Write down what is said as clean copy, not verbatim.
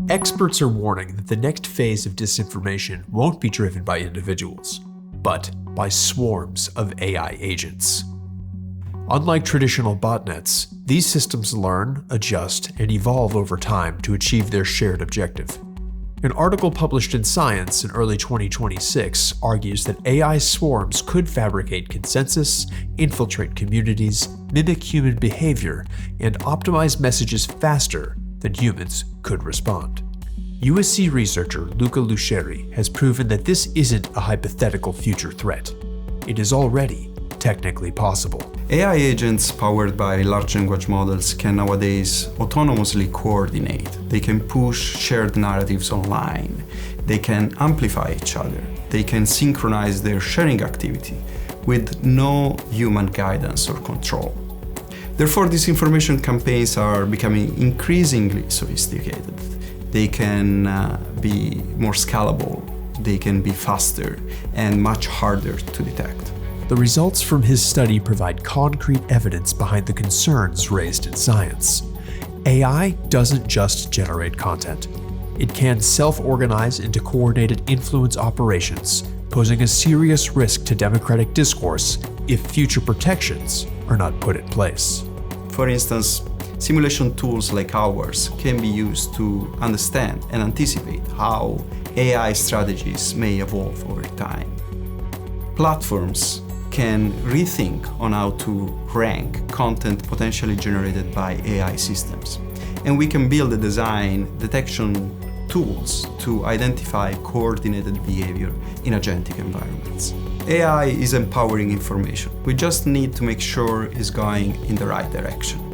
Experts are warning that the next phase of disinformation won't be driven by individuals, but by swarms of AI agents. Unlike traditional botnets, these systems learn, adjust, and evolve over time to achieve their shared objective. An article published in Science in early 2026 argues that AI swarms could fabricate consensus, infiltrate communities, mimic human behavior, and optimize messages faster than humans could respond. USC researcher Luca Luceri has proven that this isn't a hypothetical future threat. It is already technically possible. AI agents powered by large language models can nowadays autonomously coordinate. They can push shared narratives online. They can amplify each other. They can synchronize their sharing activity with no human guidance or control. Therefore, disinformation campaigns are becoming increasingly sophisticated. They can be more scalable, they can be faster, and much harder to detect. The results from his study provide concrete evidence behind the concerns raised in Science. AI doesn't just generate content. It can self-organize into coordinated influence operations, posing a serious risk to democratic discourse if future protections are not put in place. For instance, simulation tools like ours can be used to understand and anticipate how AI strategies may evolve over time. Platforms can rethink on how to rank content potentially generated by AI systems. And we can build a design detection tools to identify coordinated behavior in agentic environments. AI is empowering information. We just need to make sure it's going in the right direction.